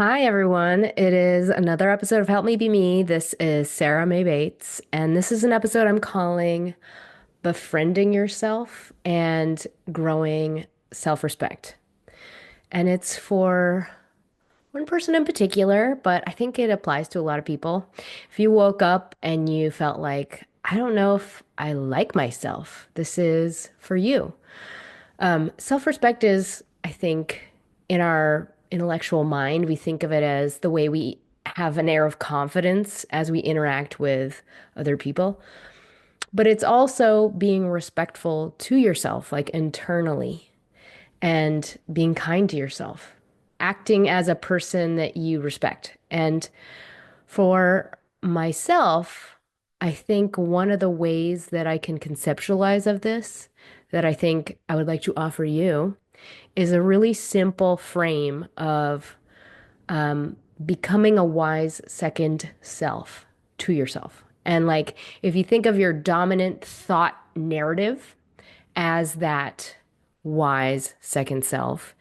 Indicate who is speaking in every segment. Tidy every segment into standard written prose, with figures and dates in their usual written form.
Speaker 1: Hi, everyone. It is another episode of Help Me Be Me. This is Sarah May Bates, and this is an episode I'm calling Befriending Yourself and Growing Self-Respect. And it's for one person in particular, but I think it applies to a lot of people. If you woke up and you felt like, I don't know if I like myself, this is for you. Self-respect is, I think, in our intellectual mind, we think of it as the way we have an air of confidence as we interact with other people. But it's also being respectful to yourself, like internally, and being kind to yourself, acting as a person that you respect. And for myself, I think one of the ways that I can conceptualize of this, that I think I would like to offer you, is a really simple frame of becoming a wise second self to yourself. And like, if you think of your dominant thought narrative as that wise second self,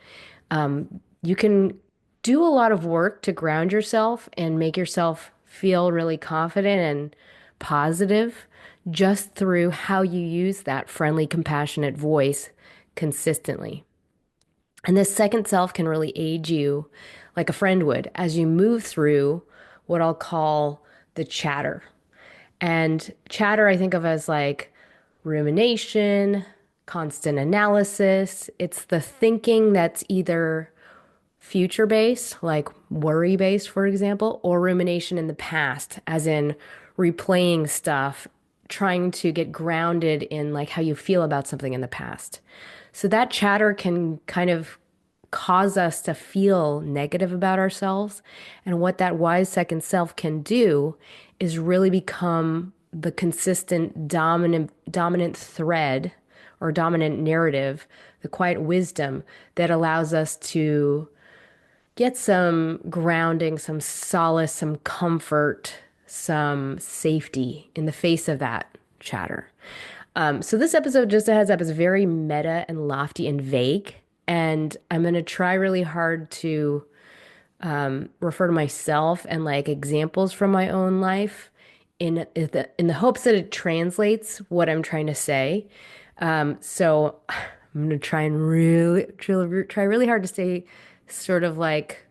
Speaker 1: you can do a lot of work to ground yourself and make yourself feel really confident and positive just through how you use that friendly, compassionate voice consistently. And this second self can really aid you like a friend would as you move through what I'll call the chatter. And chatter, I think of as like rumination, constant analysis. It's the thinking that's either future based, like worry based, for example, or rumination in the past, as in replaying stuff, trying to get grounded in like how you feel about something in the past. So that chatter can kind of cause us to feel negative about ourselves. And what that wise second self can do is really become the consistent dominant thread or dominant narrative, the quiet wisdom that allows us to get some grounding, some solace, some comfort, some safety in the face of that chatter. So this episode, just a heads up, is very meta and lofty and vague. And I'm going to try really hard to refer to myself and like examples from my own life in the hopes that it translates what I'm trying to say. So I'm going to try and try really hard to stay sort of like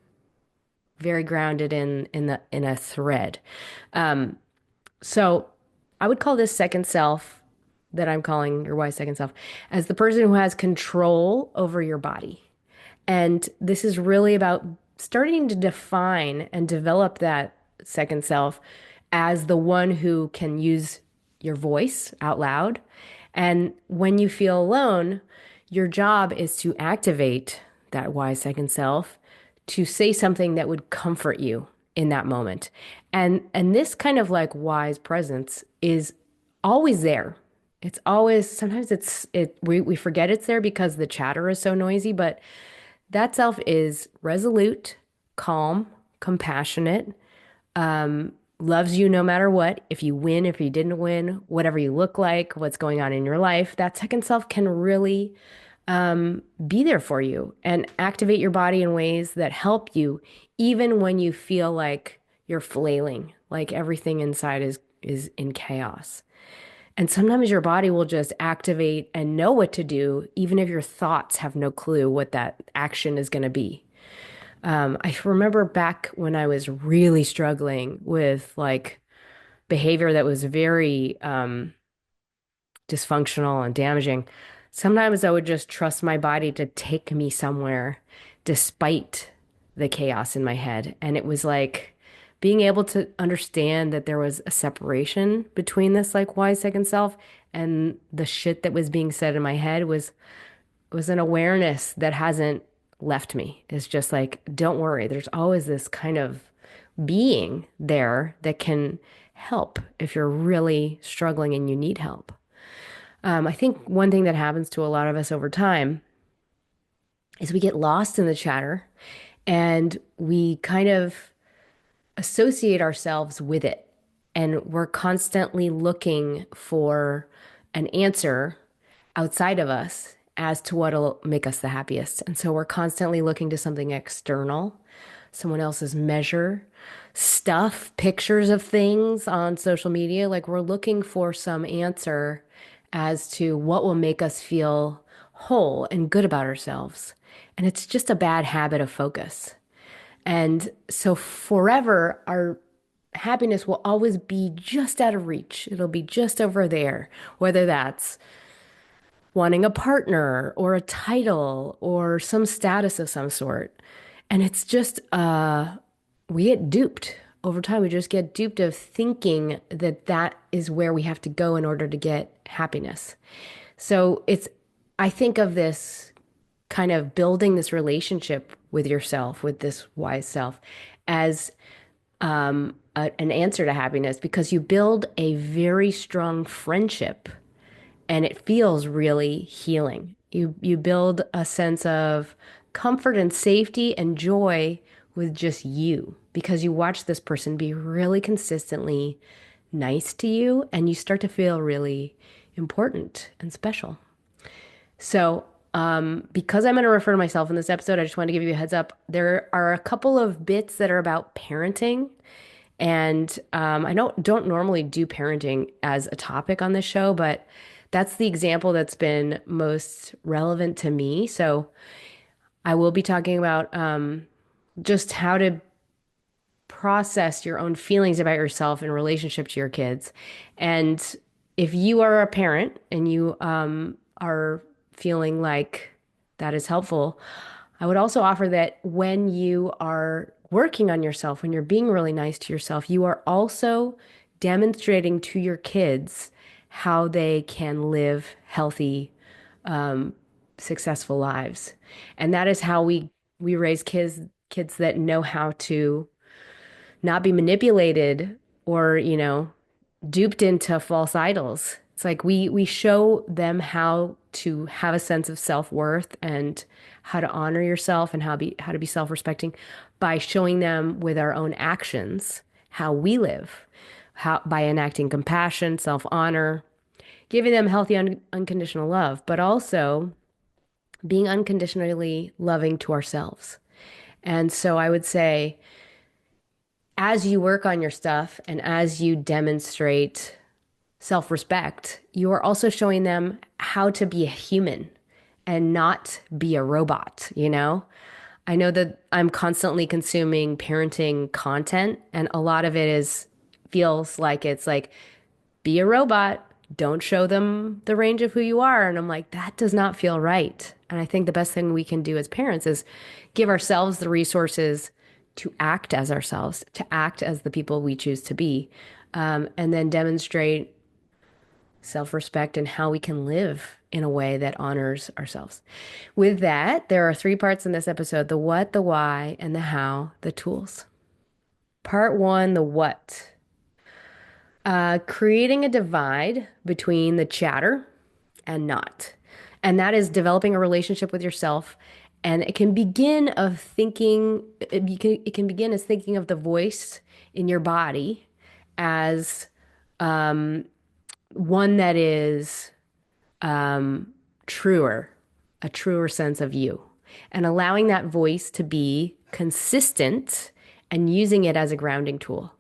Speaker 1: very grounded in a thread. So I would call this second self that I'm calling your wise second self as the person who has control over your body. And this is really about starting to define and develop that second self as the one who can use your voice out loud. And when you feel alone, your job is to activate that wise second self to say something that would comfort you in that moment. And this kind of like wise presence is always there. It's always sometimes we forget it's there because the chatter is so noisy, but that self is resolute, calm, compassionate, loves you no matter what. If you win, if you didn't win, whatever you look like, what's going on in your life, that second self can really be there for you and activate your body in ways that help you, even when you feel like you're flailing, like everything inside is in chaos. And sometimes your body will just activate and know what to do, even if your thoughts have no clue what that action is going to be. I remember back when I was really struggling with like behavior that was very dysfunctional and damaging. Sometimes I would just trust my body to take me somewhere despite the chaos in my head. And it was like being able to understand that there was a separation between this like wise second self and the shit that was being said in my head was an awareness that hasn't left me. It's just like, don't worry, there's always this kind of being there that can help if you're really struggling and you need help. I think one thing that happens to a lot of us over time is we get lost in the chatter and we kind of associate ourselves with it. And we're constantly looking for an answer outside of us as to what'll make us the happiest. And so we're constantly looking to something external someone else's measure, stuff, pictures of things on social media. Like we're looking for some answer as to what will make us feel whole and good about ourselves. And it's just a bad habit of focus. And so forever, our happiness will always be just out of reach. It'll be just over there, whether that's wanting a partner or a title or some status of some sort. And it's just, we get duped over time. We just get duped of thinking that that is where we have to go in order to get happiness. So I think of this kind of building this relationship with yourself, with this wise self, as an answer to happiness because you build a very strong friendship and it feels really healing. You build a sense of comfort and safety and joy with just you because you watch this person be really consistently nice to you and you start to feel really important and special. So, because I'm going to refer to myself in this episode, I just want to give you a heads up. There are a couple of bits that are about parenting, and I don't normally do parenting as a topic on this show, but that's the example that's been most relevant to me. So I will be talking about just how to process your own feelings about yourself in relationship to your kids. And if you are a parent and you are feeling like that is helpful, I would also offer that when you are working on yourself, when you're being really nice to yourself, you are also demonstrating to your kids how they can live healthy, successful lives. And that is how we raise kids that know how to not be manipulated or, duped into false idols. It's like we show them how to have a sense of self-worth and how to honor yourself and how to be self-respecting by showing them with our own actions how we live, how by enacting compassion, self-honor, giving them healthy unconditional love, but also being unconditionally loving to ourselves. And so I would say as you work on your stuff and as you demonstrate self-respect, you are also showing them how to be a human and not be a robot, you know? I know that I'm constantly consuming parenting content, and a lot of it is feels like it's like, be a robot, don't show them the range of who you are. And I'm like, that does not feel right. And I think the best thing we can do as parents is give ourselves the resources to act as ourselves, to act as the people we choose to be, and then demonstrate self-respect and how we can live in a way that honors ourselves. With that, there are three parts in this episode: the what, the why, and the how, the tools. Part one, the what. Creating a divide between the chatter and not. And that is developing a relationship with yourself. And it can begin of thinking, it can begin as thinking of the voice in your body as one that is truer, a truer sense of you, and allowing that voice to be consistent and using it as a grounding tool.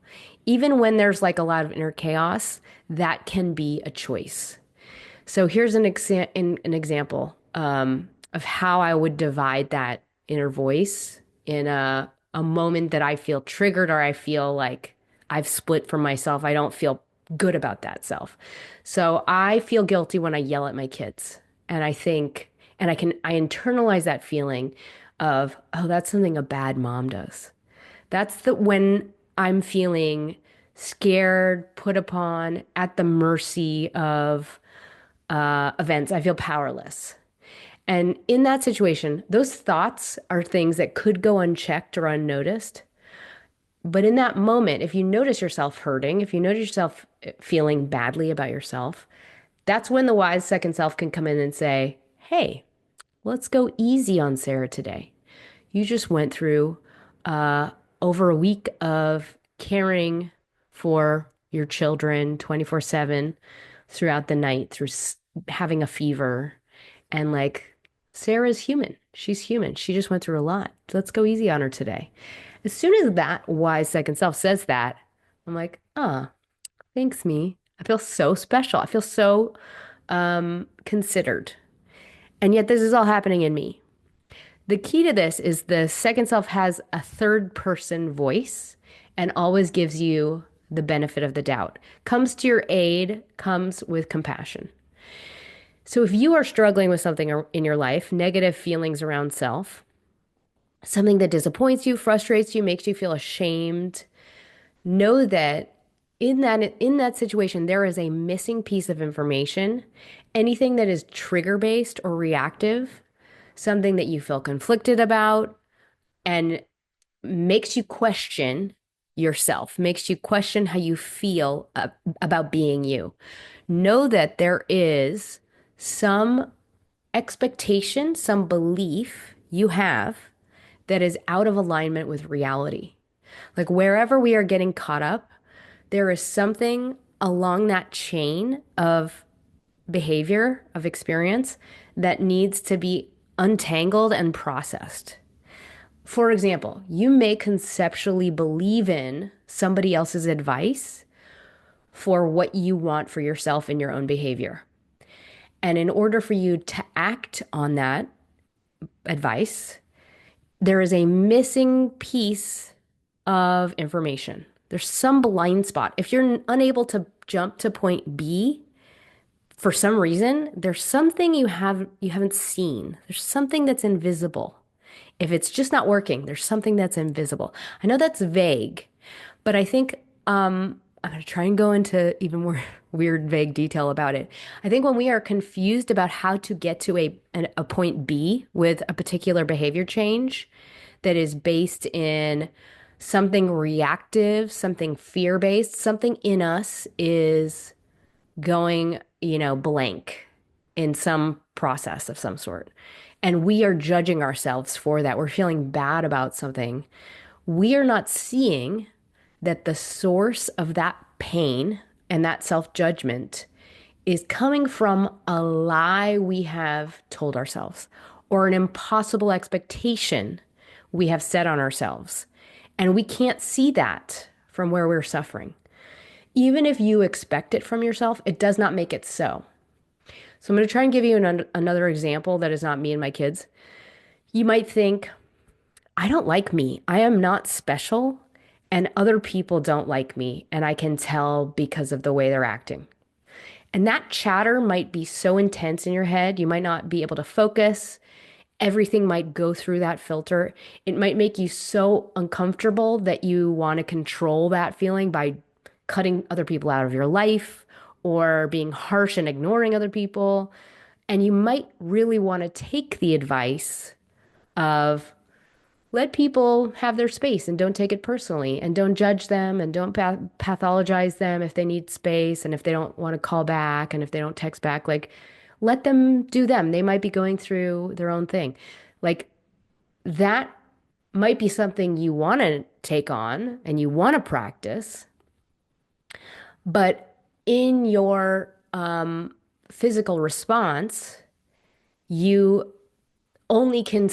Speaker 1: Even when there's like a lot of inner chaos, that can be a choice. So here's an example of how I would divide that inner voice in a moment that I feel triggered or I feel like I've split from myself. I don't feel good about that self. So I feel guilty when I yell at my kids. And I think, and I internalize that feeling of, oh, that's something a bad mom does. That's when I'm feeling scared, put upon, at the mercy of events. I feel powerless. And in that situation, those thoughts are things that could go unchecked or unnoticed. But in that moment, if you notice yourself hurting, if you notice yourself feeling badly about yourself, that's when the wise second self can come in and say, hey, let's go easy on Sarah today. You just went through uh, over a week of caring for your children 24/7 throughout the night, through having a fever. And like, Sarah's human. She's human. She just went through a lot. Let's go easy on her today. As soon as that wise second self says that, I'm like, ah, thanks, me. I feel so special. I feel so considered. And yet this is all happening in me. The key to this is the second self has a third person voice and always gives you the benefit of the doubt. Comes to your aid, comes with compassion. So if you are struggling with something in your life, negative feelings around self, something that disappoints you, frustrates you, makes you feel ashamed, know that in that situation there is a missing piece of information. Anything that is trigger based or reactive, something that you feel conflicted about and makes you question yourself, makes you question how you feel about being you. Know that there is some expectation, some belief you have that is out of alignment with reality. Like wherever we are getting caught up, there is something along that chain of behavior, of experience, that needs to be untangled and processed. For example, you may conceptually believe in somebody else's advice for what you want for yourself in your own behavior. And in order for you to act on that advice, there is a missing piece of information. There's some blind spot. If you're unable to jump to point B for some reason, there's something you haven't seen. There's something that's invisible. If it's just not working, there's something that's invisible. I know that's vague, but I think I'm going to try and go into even more weird, vague detail about it. I think when we are confused about how to get to a point B with a particular behavior change that is based in something reactive, something fear-based, something in us is going, blank in some process of some sort. And we are judging ourselves for that. We're feeling bad about something. We are not seeing that the source of that pain and that self-judgment is coming from a lie we have told ourselves or an impossible expectation we have set on ourselves. And we can't see that from where we're suffering. Even if you expect it from yourself, it does not make it so. So I'm going to try and give you another example that is not me and my kids. You might think, I don't like me. I am not special, and other people don't like me, and I can tell because of the way they're acting. And that chatter might be so intense in your head, you might not be able to focus. Everything might go through that filter. It might make you so uncomfortable that you want to control that feeling by cutting other people out of your life or being harsh and ignoring other people. And you might really want to take the advice of let people have their space and don't take it personally and don't judge them and don't pathologize them if they need space and if they don't want to call back and if they don't text back. Like, let them do them. They might be going through their own thing. Like, that might be something you want to take on and you want to practice, but in your physical response, you only can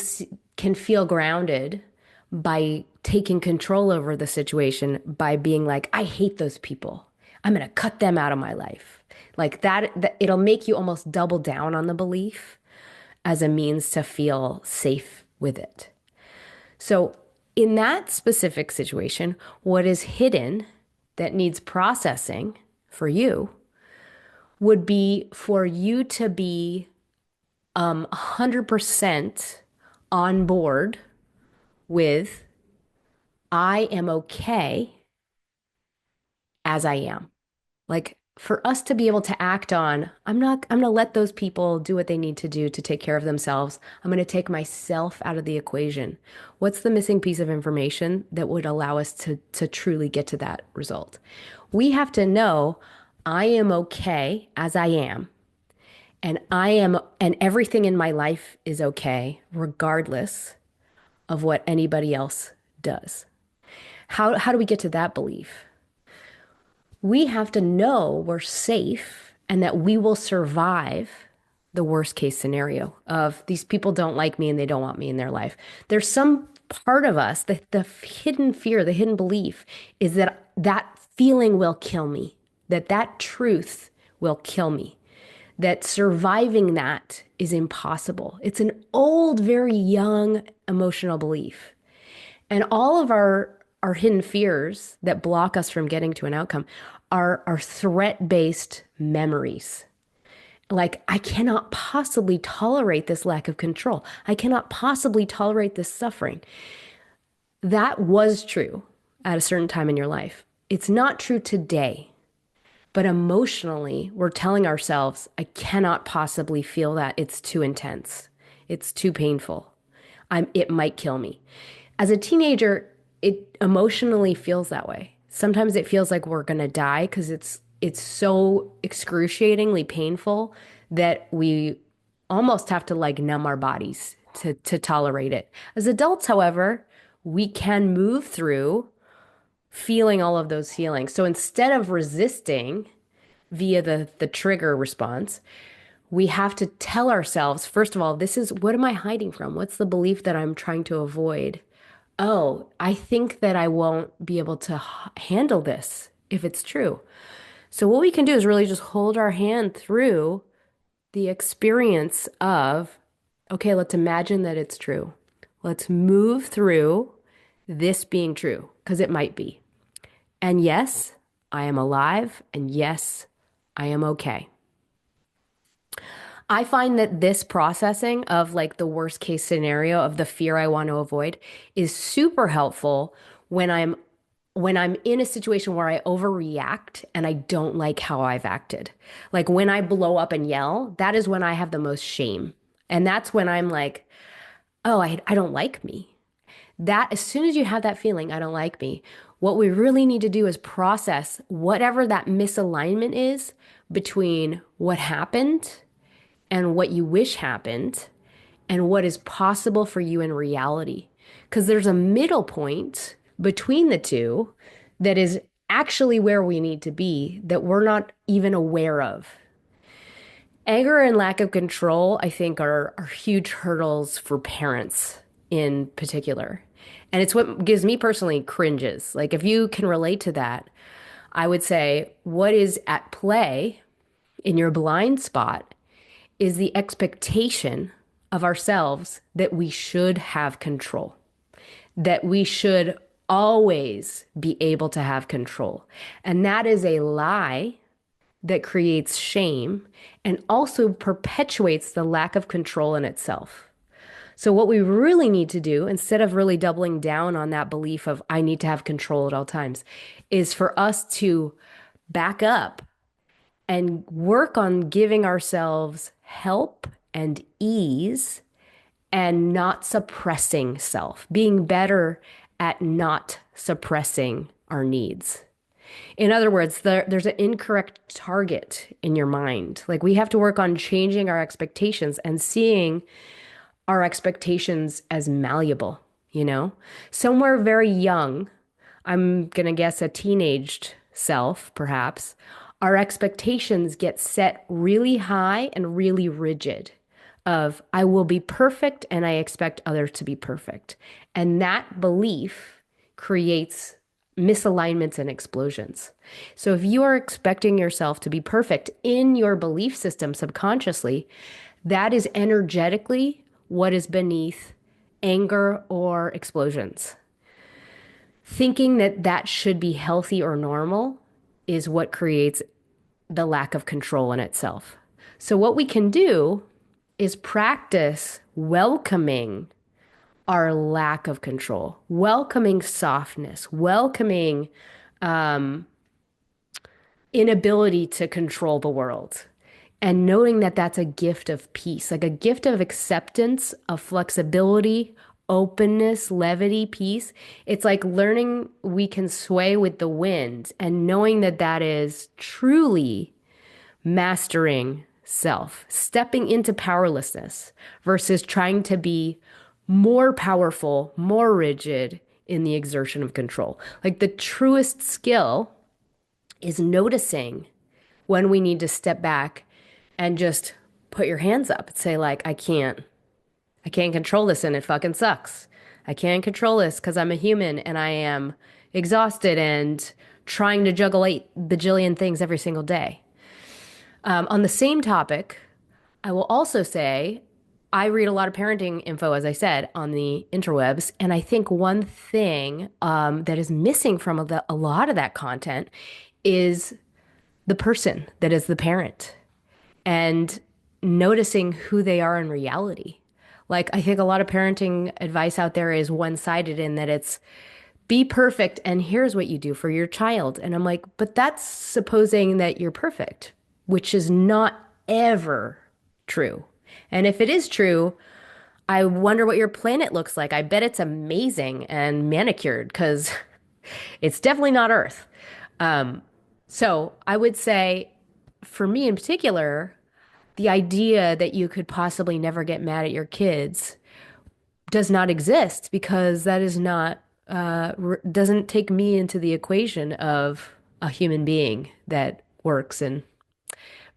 Speaker 1: feel grounded by taking control over the situation by being like, I hate those people. I'm going to cut them out of my life. Like that, it'll make you almost double down on the belief as a means to feel safe with it. So in that specific situation, what is hidden that needs processing for you would be for you to be 100% on board with I am okay as I am. Like for us to be able to act on, I'm going to let those people do what they need to do to take care of themselves. I'm going to take myself out of the equation. What's the missing piece of information that would allow us to truly get to that result? We have to know I am okay as I am. And everything in my life is okay, regardless of what anybody else does. How do we get to that belief? We have to know we're safe and that we will survive the worst case scenario of these people don't like me and they don't want me in their life. There's some part of us, the hidden fear, the hidden belief is that that feeling will kill me, that truth will kill me, that surviving that is impossible. It's an old, very young emotional belief. And all of our hidden fears that block us from getting to an outcome are threat-based memories. Like, I cannot possibly tolerate this lack of control. I cannot possibly tolerate this suffering. That was true at a certain time in your life. It's not true today, but emotionally, we're telling ourselves, I cannot possibly feel that. It's too intense. It's too painful. It might kill me. As a teenager, it emotionally feels that way. Sometimes it feels like we're gonna die because it's so excruciatingly painful that we almost have to like numb our bodies to tolerate it. As adults, however, we can move through feeling all of those feelings. So instead of resisting via the trigger response, we have to tell ourselves, first of all, this is what am I hiding from? What's the belief that I'm trying to avoid? Oh, I think that I won't be able to handle this if it's true. So what we can do is really just hold our hand through the experience of, okay, let's imagine that it's true. Let's move through this being true, because it might be. And yes, I am alive, and yes, I am okay. I find that this processing of like the worst case scenario of the fear I want to avoid is super helpful when I'm in a situation where I overreact and I don't like how I've acted. Like when I blow up and yell, that is when I have the most shame. And that's when I'm like, oh, I don't like me. That as soon as you have that feeling, I don't like me, what we really need to do is process whatever that misalignment is between what happened and what you wish happened and what is possible for you in reality. Because there's a middle point between the two that is actually where we need to be that we're not even aware of. Anger and lack of control, I think, are huge hurdles for parents in particular. And it's what gives me personally cringes. Like, if you can relate to that, I would say what is at play in your blind spot is the expectation of ourselves that we should have control, that we should always be able to have control. And that is a lie that creates shame and also perpetuates the lack of control in itself. So, what we really need to do, instead of really doubling down on that belief of I need to have control at all times, is for us to back up and work on giving ourselves help and ease and not suppressing self, being better at not suppressing our needs. In other words, there's an incorrect target in your mind. Like we have to work on changing our expectations and seeing our expectations as malleable, you know? Somewhere very young, I'm gonna guess a teenaged self, perhaps, our expectations get set really high and really rigid of I will be perfect and I expect others to be perfect. And that belief creates misalignments and explosions. So if you are expecting yourself to be perfect in your belief system subconsciously, that is energetically what is beneath anger or explosions. Thinking that that should be healthy or normal is what creates the lack of control in itself. So what we can do is practice welcoming our lack of control, welcoming softness, welcoming inability to control the world, and knowing that that's a gift of peace, like a gift of acceptance, of flexibility, openness, levity, peace. It's like learning we can sway with the wind and knowing that that is truly mastering self, stepping into powerlessness versus trying to be more powerful, more rigid in the exertion of control. Like the truest skill is noticing when we need to step back and just put your hands up and say like, I can't control this and it fucking sucks. I can't control this because I'm a human and I am exhausted and trying to juggle 8 bajillion things every single day. On the same topic, I will also say I read a lot of parenting info, as I said, on the interwebs. And I think one thing that is missing from a lot of that content is the person that is the parent and noticing who they are in reality. Like, I think a lot of parenting advice out there is one-sided in that it's be perfect and here's what you do for your child. And I'm like, but that's supposing that you're perfect, which is not ever true. And if it is true, I wonder what your planet looks like. I bet it's amazing and manicured because it's definitely not Earth. Um, so I would say, for me in particular, the idea that you could possibly never get mad at your kids does not exist because that is not doesn't take me into the equation of a human being that works and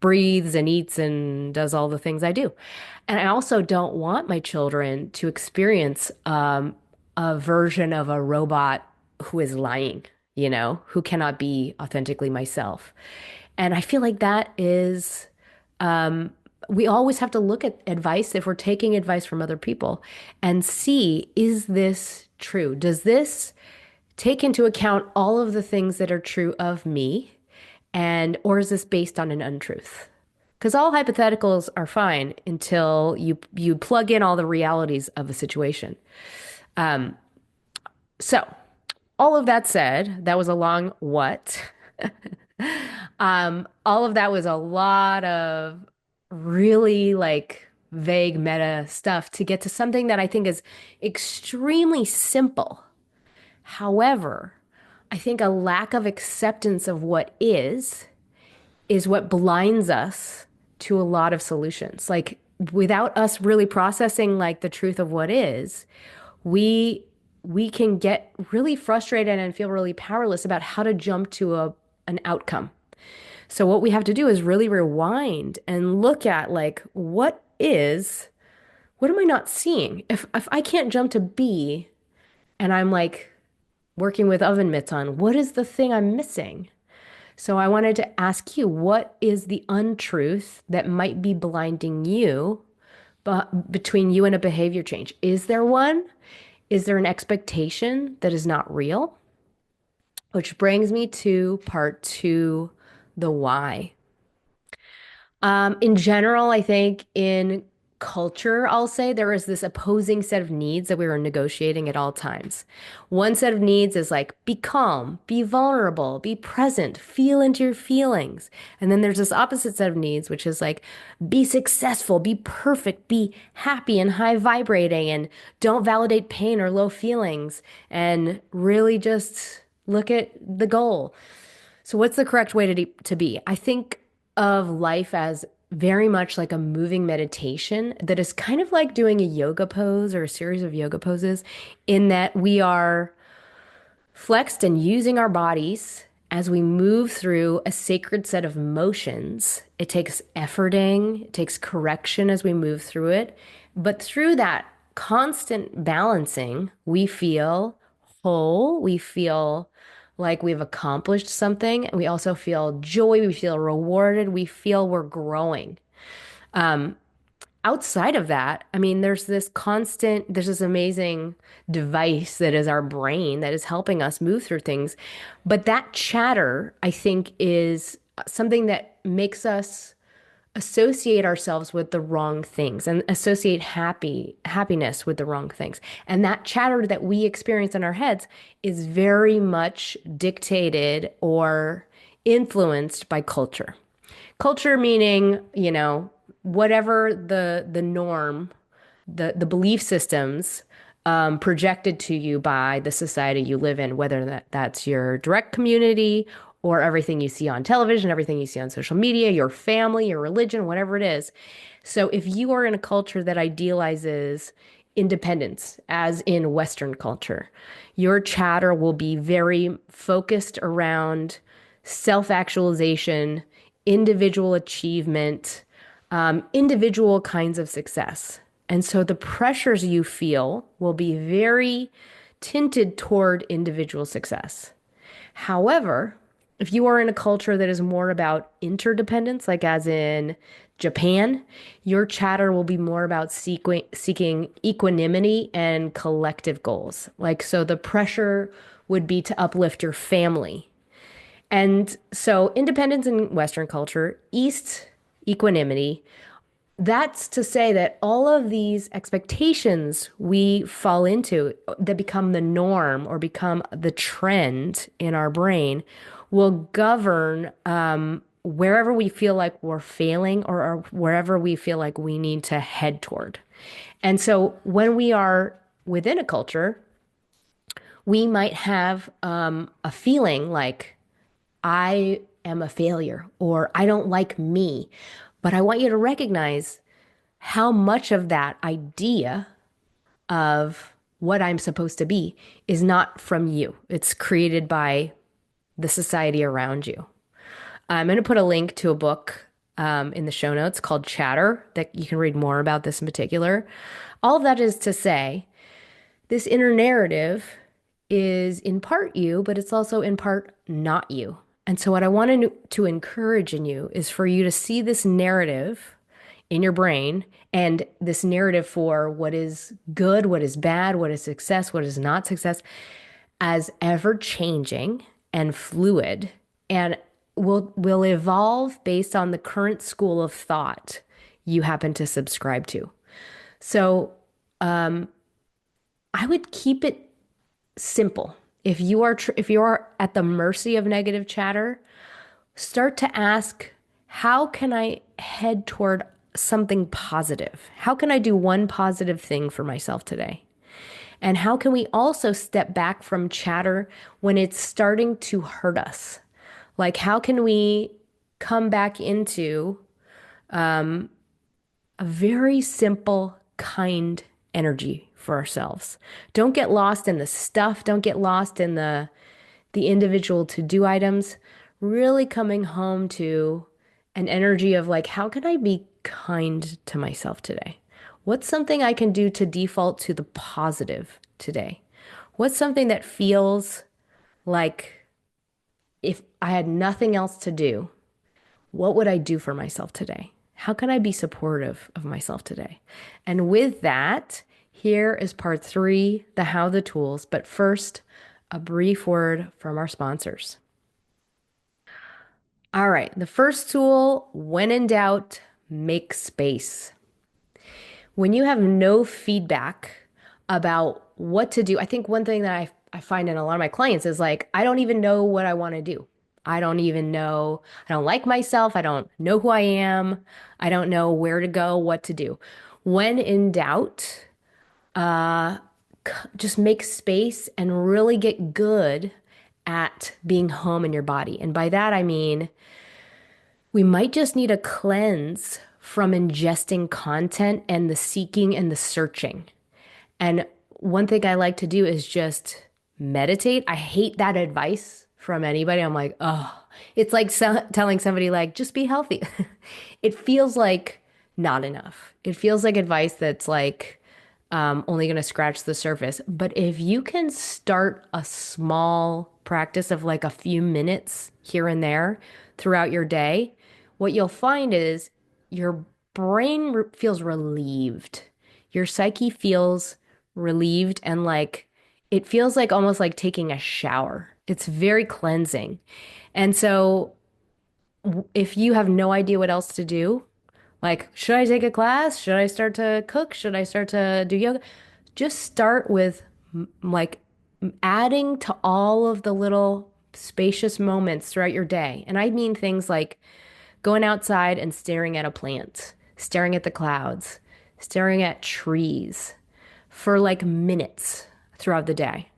Speaker 1: breathes and eats and does all the things I do. And I also don't want my children to experience a version of a robot who is lying, who cannot be authentically myself. And I feel like that is, we always have to look at advice if we're taking advice from other people and see, is this true? Does this take into account all of the things that are true of me? And, or is this based on an untruth? Because all hypotheticals are fine until you plug in all the realities of a situation. So, all of that said, that was a long what. All of that was a lot of really like vague meta stuff to get to something that I think is extremely simple. However, I think a lack of acceptance of what is what blinds us to a lot of solutions. Like without us really processing like the truth of what is, we we can get really frustrated and feel really powerless about how to jump to an outcome. So what we have to do is really rewind and look at like what am I not seeing? If I can't jump to B and I'm like working with oven mitts on, what is the thing I'm missing? So I wanted to ask you, what is the untruth that might be blinding you between you and a behavior change? Is there one? Is there an expectation that is not real? Which brings me to part two, the why. In general, I think in culture, I'll say there is this opposing set of needs that we are negotiating at all times. One set of needs is like, be calm, be vulnerable, be present, feel into your feelings. And then there's this opposite set of needs, which is like, be successful, be perfect, be happy and high vibrating, and don't validate pain or low feelings, and really just look at the goal. So what's the correct way to be? I think of life as very much like a moving meditation that is kind of like doing a yoga pose or a series of yoga poses in that we are flexed and using our bodies as we move through a sacred set of motions. It takes efforting, it takes correction as we move through it. But through that constant balancing, we feel whole, we feel like we've accomplished something. We also feel joy, we feel rewarded, we feel we're growing. Outside of that, I mean, there's this amazing device that is our brain that is helping us move through things. But that chatter, I think, is something that makes us associate ourselves with the wrong things and associate happiness with the wrong things. And that chatter that we experience in our heads is very much dictated or influenced by culture. Culture meaning, whatever the norm, the belief systems projected to you by the society you live in, whether that's your direct community or everything you see on television, everything you see on social media, your family, your religion, whatever it is. So if you are in a culture that idealizes independence, as in Western culture, your chatter will be very focused around self-actualization, individual achievement, individual kinds of success. And so the pressures you feel will be very tinted toward individual success. However, if you are in a culture that is more about interdependence, like as in Japan, your chatter will be more about seeking equanimity and collective goals. Like, so the pressure would be to uplift your family. And so, independence in Western culture, East, equanimity, that's to say that all of these expectations we fall into that become the norm or become the trend in our brain will govern wherever we feel like we're failing or wherever we feel like we need to head toward. And so when we are within a culture, we might have a feeling like I am a failure or I don't like me. But I want you to recognize how much of that idea of what I'm supposed to be is not from you. It's created by the society around you. I'm going to put a link to a book in the show notes called Chatter that you can read more about this in particular. All of that is to say, this inner narrative is in part you, but it's also in part not you. And so, what I wanted to encourage in you is for you to see this narrative in your brain and this narrative for what is good, what is bad, what is success, what is not success as ever changing and fluid and will evolve based on the current school of thought you happen to subscribe to. So I would keep it simple. If you are at the mercy of negative chatter, start to ask, how can I head toward something positive? How can I do one positive thing for myself today? And how can we also step back from chatter when it's starting to hurt us? Like, how can we come back into a very simple, kind energy for ourselves? Don't get lost in the stuff. Don't get lost in the individual to-do items. Really coming home to an energy of like, how can I be kind to myself today? What's something I can do to default to the positive today? What's something that feels like if I had nothing else to do, what would I do for myself today? How can I be supportive of myself today? And with that, here is part three, the how, the tools. But first, a brief word from our sponsors. All right, the first tool, when in doubt, make space. When you have no feedback about what to do, I think one thing that I find in a lot of my clients is like, I don't even know what I want to do. I don't even know, I don't like myself. I don't know who I am. I don't know where to go, what to do. When in doubt, just make space and really get good at being home in your body. And by that, I mean, we might just need a cleanse from ingesting content and the seeking and the searching. And one thing I like to do is just meditate. I hate that advice from anybody. I'm like, oh, it's like telling somebody like, just be healthy. It feels like not enough. It feels like advice that's like only going to scratch the surface. But if you can start a small practice of like a few minutes here and there throughout your day, what you'll find is your brain feels relieved. Your psyche feels relieved and like it feels like almost like taking a shower. It's very cleansing. And so if you have no idea what else to do, like, should I take a class? Should I start to cook? Should I start to do yoga? Just start with like adding to all of the little spacious moments throughout your day. And I mean things like going outside and staring at a plant, staring at the clouds, staring at trees for like minutes throughout the day.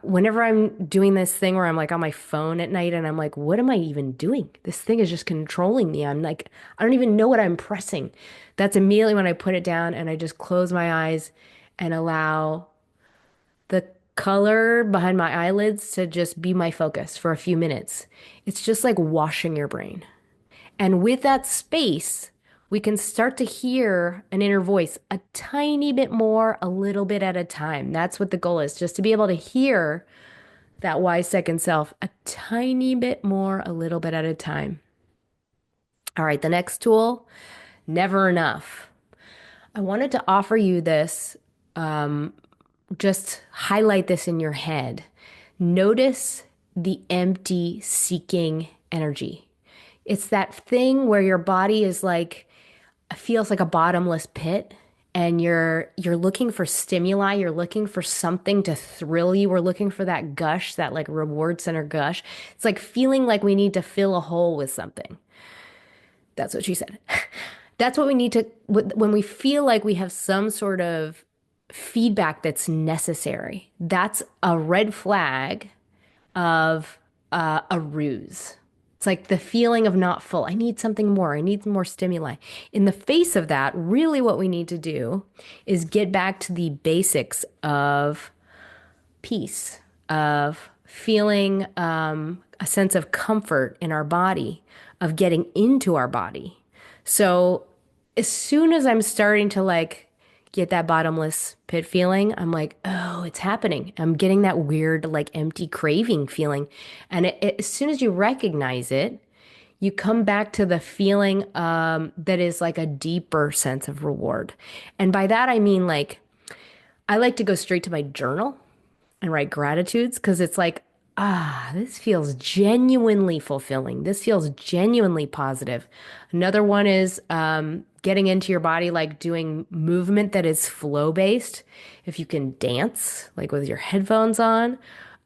Speaker 1: Whenever I'm doing this thing where I'm like on my phone at night and I'm like, what am I even doing? This thing is just controlling me. I'm like, I don't even know what I'm pressing. That's immediately when I put it down and I just close my eyes and allow the color behind my eyelids to just be my focus for a few minutes. It's just like washing your brain. And with that space, we can start to hear an inner voice a tiny bit more, a little bit at a time. That's what the goal is, just to be able to hear that wise second self a tiny bit more, a little bit at a time. All right, the next tool, never enough. I wanted to offer you this, just highlight this in your head. Notice the empty seeking energy. It's that thing where your body is like, feels like a bottomless pit and you're looking for stimuli, you're looking for something to thrill you. We're looking for that gush, that like reward center gush. It's like feeling like we need to fill a hole with something. That's what she said. That's what we need to, when we feel like we have some sort of feedback that's necessary. That's a red flag of a ruse. It's like the feeling of not full. I need something more. I need more stimuli. In the face of that, really what we need to do is get back to the basics of peace, of feeling a sense of comfort in our body, of getting into our body. So as soon as I'm starting to like get that bottomless pit feeling, I'm like, oh, it's happening. I'm getting that weird, like empty craving feeling. And as soon as you recognize it, you come back to the feeling that is like a deeper sense of reward. And by that, I mean like, I like to go straight to my journal and write gratitudes because it's like, this feels genuinely fulfilling. This feels genuinely positive. Another one is getting into your body, like doing movement that is flow based. If you can dance, like with your headphones on.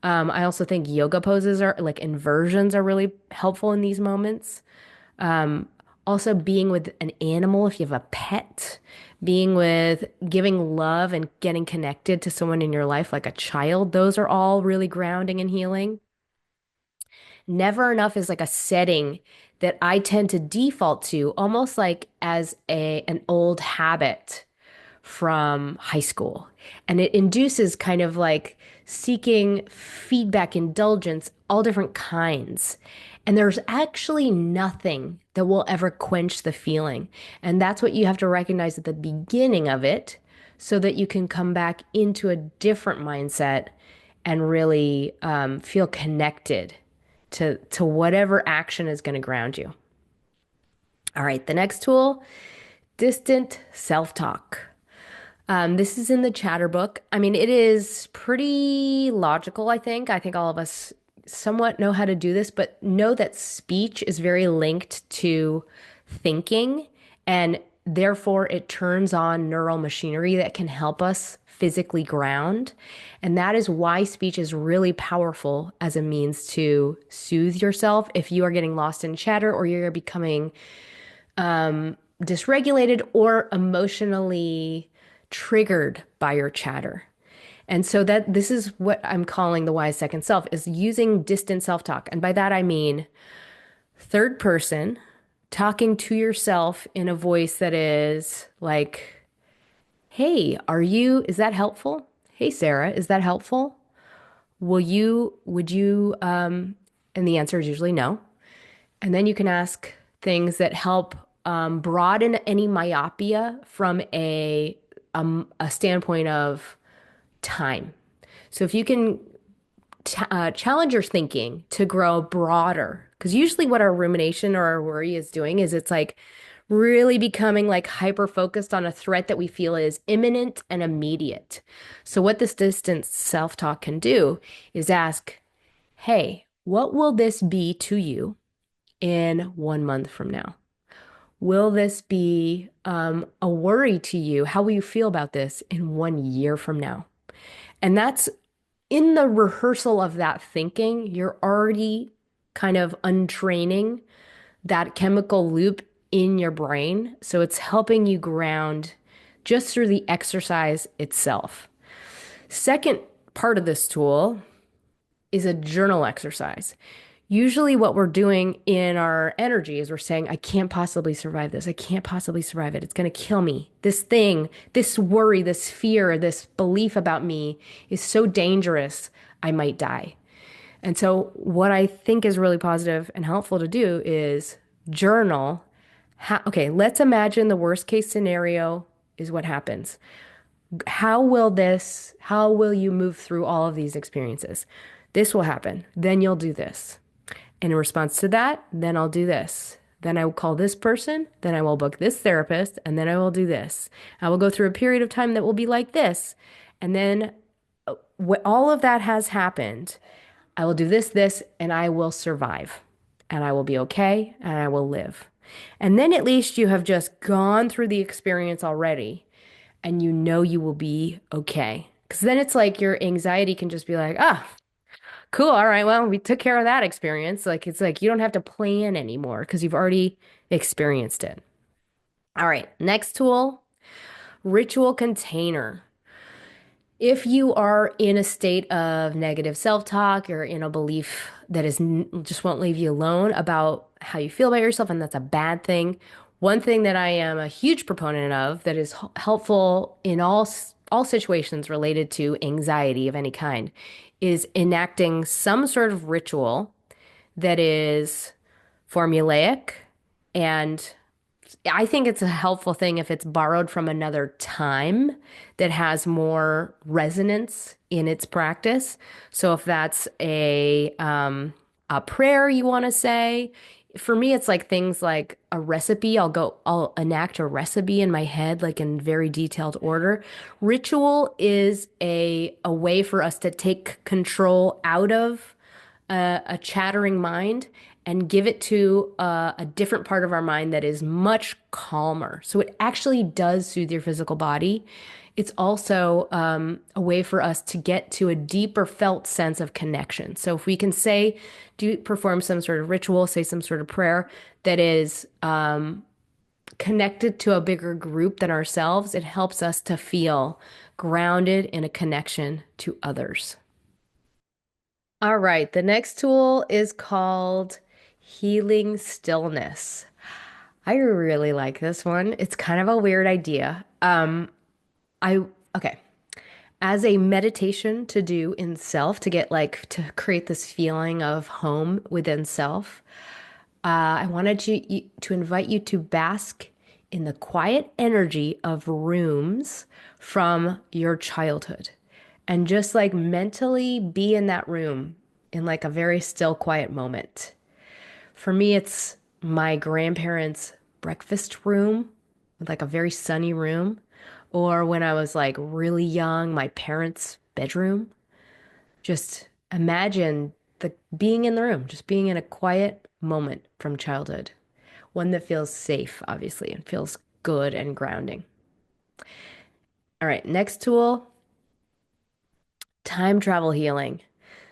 Speaker 1: I also think yoga poses are like inversions are really helpful in these moments. Also, being with an animal, if you have a pet, being with giving love and getting connected to someone in your life, like a child, those are all really grounding and healing. Never enough is like a setting that I tend to default to almost like as an old habit from high school. And it induces kind of like seeking feedback, indulgence, all different kinds. And there's actually nothing that will ever quench the feeling. And that's what you have to recognize at the beginning of it so that you can come back into a different mindset and really feel connected to whatever action is going to ground you. All right, the next tool, distant self-talk. This is in the chatter book. I mean, it is pretty logical, I think. I think all of us somewhat know how to do this, but know that speech is very linked to thinking, and therefore it turns on neural machinery that can help us physically ground. And that is why speech is really powerful as a means to soothe yourself if you are getting lost in chatter or you're becoming dysregulated or emotionally triggered by your chatter. And so that this is what I'm calling the wise second self is using distant self-talk. And by that I mean third person talking to yourself in a voice that is like, "Hey, is that helpful? Hey, Sarah, is that helpful? Would you and the answer is usually no. And then you can ask things that help broaden any myopia from a standpoint of time. So if you can challenge your thinking to grow broader, because usually what our rumination or our worry is doing is it's like really becoming like hyper focused on a threat that we feel is imminent and immediate. So what this distance self-talk can do is ask, hey, what will this be to you in 1 month from now? Will this be a worry to you? How will you feel about this in 1 year from now? And that's in the rehearsal of that thinking, you're already kind of untraining that chemical loop in your brain. So it's helping you ground just through the exercise itself. Second part of this tool is a journal exercise. Usually, what we're doing in our energy is we're saying, I can't possibly survive this. I can't possibly survive it. It's going to kill me. This thing, this worry, this fear, this belief about me is so dangerous, I might die. And so, what I think is really positive and helpful to do is journal Okay, let's imagine the worst case scenario is what happens. How will you move through all of these experiences? This will happen. Then you'll do this. And in response to that, then I'll do this. Then I will call this person. Then I will book this therapist. And then I will do this. I will go through a period of time that will be like this. And then all of that has happened. I will do this, and I will survive. And I will be okay. And I will live. And then at least you have just gone through the experience already and you know you will be okay. Because then it's like your anxiety can just be like, ah, cool. All right. Well, we took care of that experience. Like, it's like you don't have to plan anymore because you've already experienced it. All right. Next tool, ritual container. If you are in a state of negative self-talk or in a belief that just won't leave you alone about how you feel about yourself, and that's a bad thing, one thing that I am a huge proponent of that is helpful in all situations related to anxiety of any kind is enacting some sort of ritual that is formulaic and I think it's a helpful thing if it's borrowed from another time that has more resonance in its practice. So if that's a prayer you want to say, for me it's like things like a recipe. I'll enact a recipe in my head like in very detailed order. Ritual is a way for us to take control out of a chattering mind and give it to a different part of our mind that is much calmer. So it actually does soothe your physical body. It's also a way for us to get to a deeper felt sense of connection. So if we can perform some sort of ritual, say some sort of prayer that is connected to a bigger group than ourselves, it helps us to feel grounded in a connection to others. All right, the next tool is called Healing Stillness. I really like this one. It's kind of a weird idea. I okay. As a meditation to do in self to get like to create this feeling of home within self, I wanted to invite you to bask in the quiet energy of rooms from your childhood and just like mentally be in that room in like a very still, quiet moment. For me, it's my grandparents' breakfast room, like a very sunny room, or when I was like really young, my parents' bedroom. Just imagine the being in the room, just being in a quiet moment from childhood. One that feels safe, obviously, and feels good and grounding. All right, next tool, time travel healing.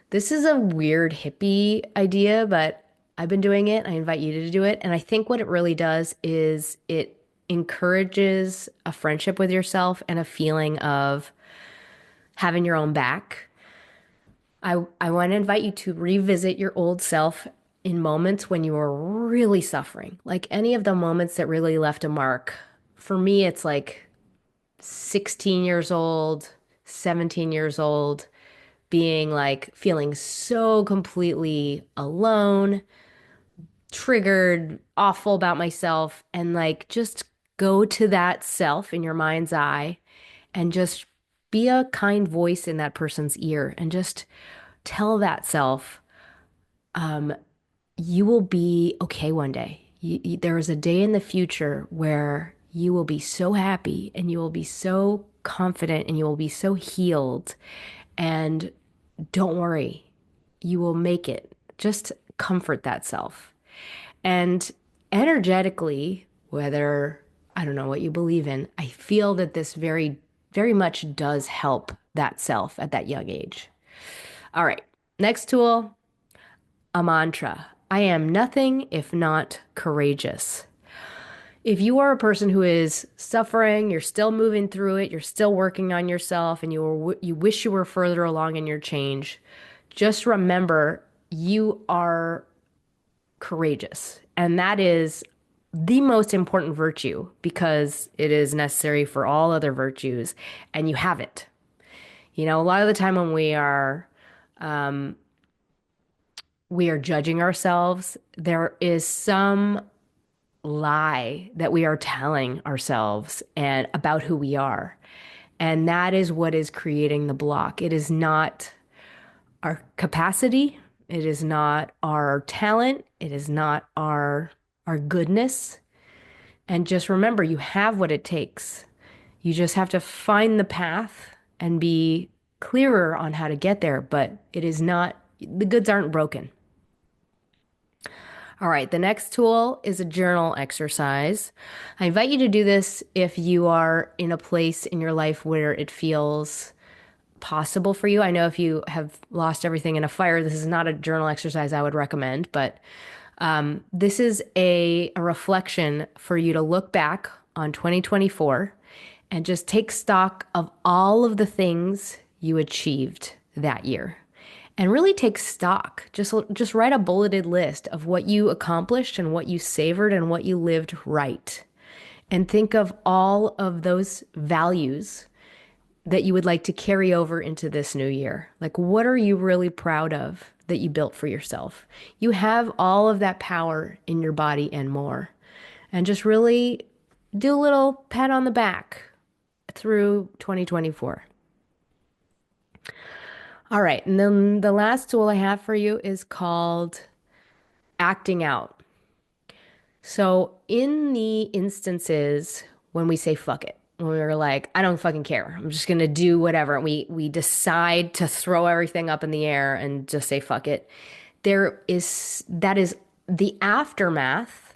Speaker 1: This is a weird hippie idea, but I've been doing it. I invite you to do it. And I think what it really does is it encourages a friendship with yourself and a feeling of having your own back. I want to invite you to revisit your old self in moments when you were really suffering, like any of the moments that really left a mark. For me, it's like 16 years old, 17 years old, being like feeling so completely alone, triggered, awful about myself, and like just go to that self in your mind's eye and just be a kind voice in that person's ear and just tell that self, you will be okay one day. There is a day in the future where you will be so happy and you will be so confident and you will be so healed. And don't worry, you will make it. Just comfort that self. And energetically, whether I don't know what you believe in, I feel that this very much does help that self at that young age. All right, next tool, a mantra. I am nothing if not courageous. If you are a person who is suffering, you're still moving through it, you're still working on yourself, and you wish you were further along in your change, just remember you are courageous. And that is the most important virtue because it is necessary for all other virtues, and you have it. You know, a lot of the time when we are judging ourselves, there is some lie that we are telling ourselves and about who we are. And that is what is creating the block. It is not our capacity. It is not our talent. It is not our goodness. And just remember, you have what it takes. You just have to find the path and be clearer on how to get there. But it is not, the goods aren't broken. All right, the next tool is a journal exercise. I invite you to do this if you are in a place in your life where it feels possible for you. I know if you have lost everything in a fire, this is not a journal exercise I would recommend, but this is a reflection for you to look back on 2024 and just take stock of all of the things you achieved that year. And really take stock. Just write a bulleted list of what you accomplished and what you savored and what you lived right. And think of all of those values that you would like to carry over into this new year. Like, what are you really proud of that you built for yourself? You have all of that power in your body and more. And just really do a little pat on the back through 2024. All right. And then the last tool I have for you is called acting out. So, in the instances when we say fuck it, when we were like, I don't fucking care. I'm just gonna do whatever. We decide to throw everything up in the air and just say fuck it. That is the aftermath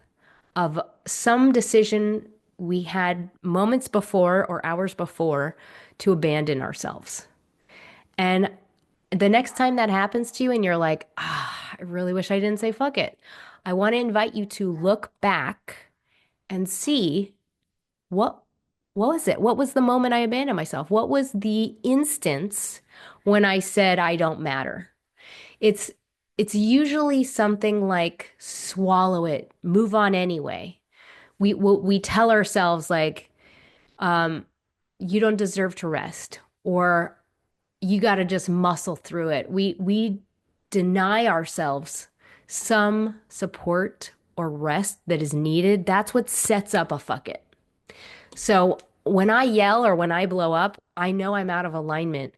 Speaker 1: of some decision we had moments before or hours before to abandon ourselves. And the next time that happens to you and you're like, I really wish I didn't say fuck it. I want to invite you to look back and see what what was it? What was the moment I abandoned myself? What was the instance when I said I don't matter? It's it's usually something like swallow it, move on anyway. We tell ourselves like you don't deserve to rest or you got to just muscle through it. We deny ourselves some support or rest that is needed. That's what sets up a fuck it. So when I yell or when I blow up, I know I'm out of alignment.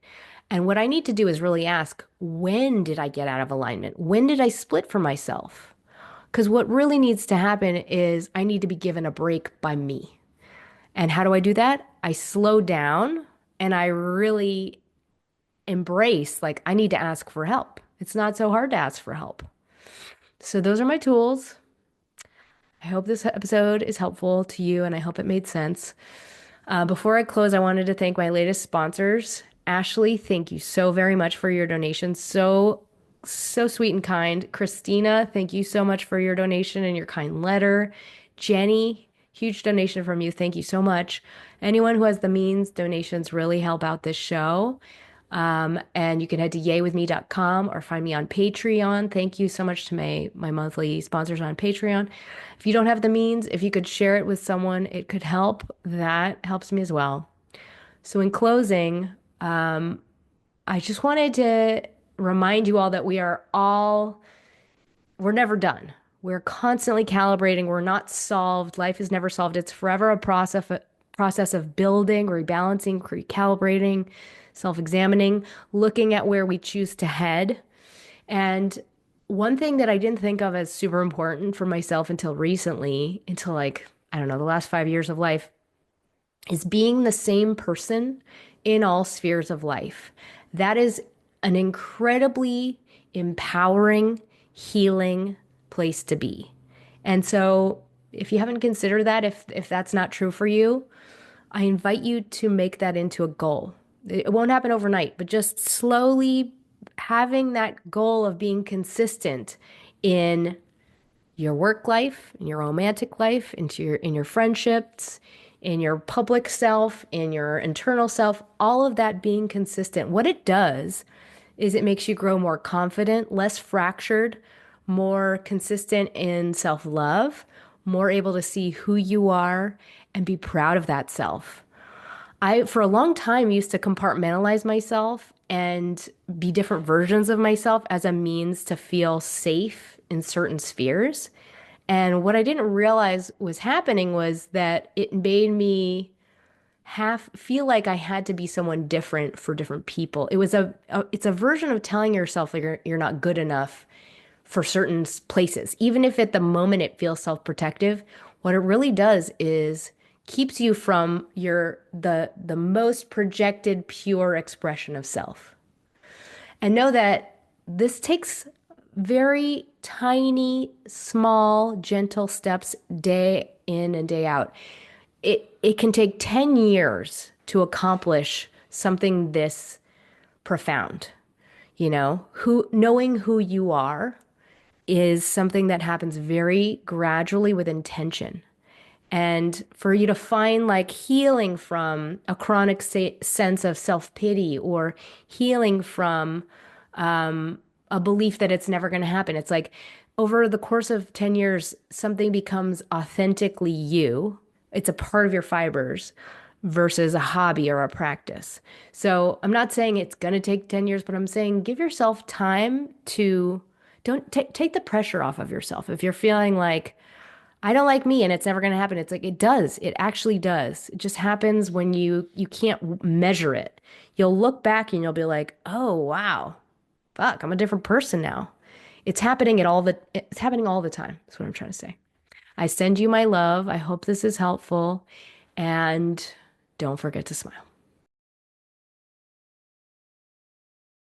Speaker 1: And what I need to do is really ask, when did I get out of alignment? When did I split from myself? Because what really needs to happen is I need to be given a break by me. And how do I do that? I slow down and I really embrace, like, I need to ask for help. It's not so hard to ask for help. So those are my tools. I hope this episode is helpful to you and I hope it made sense. Before I close, I wanted to thank my latest sponsors. Ashley, thank you so very much for your donation. So sweet and kind. Christina, thank you so much for your donation and your kind letter. Jenny, huge donation from you. Thank you so much. Anyone who has the means, donations really help out this show. And you can head to yaywithme.com or find me on Patreon. Thank you so much to my monthly sponsors on Patreon. If you don't have the means, if you could share it with someone, it could help. That helps me as well. So in closing, I just wanted to remind you all that we're never done. We're constantly calibrating. We're not solved. Life is never solved. It's forever a process of building, rebalancing, recalibrating, self-examining, looking at where we choose to head. And one thing that I didn't think of as super important for myself until recently, until like, I don't know, the last 5 years of life, is being the same person in all spheres of life. That is an incredibly empowering, healing place to be. And so if you haven't considered that, if that's not true for you, I invite you to make that into a goal. It won't happen overnight, but just slowly having that goal of being consistent in your work life, in your romantic life, in your friendships, in your public self, in your internal self, all of that being consistent. What it does is it makes you grow more confident, less fractured, more consistent in self-love, more able to see who you are and be proud of that self. I, for a long time, used to compartmentalize myself and be different versions of myself as a means to feel safe in certain spheres. And what I didn't realize was happening was that it made me half feel like I had to be someone different for different people. It was it's a version of telling yourself like you're not good enough for certain places. Even if at the moment it feels self-protective, what it really does is keeps you from the most projected pure expression of self. And know that this takes very tiny, small, gentle steps day in and day out. It can take 10 years to accomplish something this profound. Knowing who you are is something that happens very gradually with intention. And for you to find like healing from a chronic sense of self-pity or healing from a belief that it's never going to happen. It's like over the course of 10 years, something becomes authentically you. It's a part of your fibers versus a hobby or a practice. So I'm not saying it's going to take 10 years, but I'm saying give yourself time to don't take the pressure off of yourself. If you're feeling like, I don't like me and it's never going to happen. It's like it does. It actually does. It just happens when you can't measure it. You'll look back and you'll be like, "Oh, wow. Fuck, I'm a different person now." It's happening all the time. That's what I'm trying to say. I send you my love. I hope this is helpful and don't forget to smile.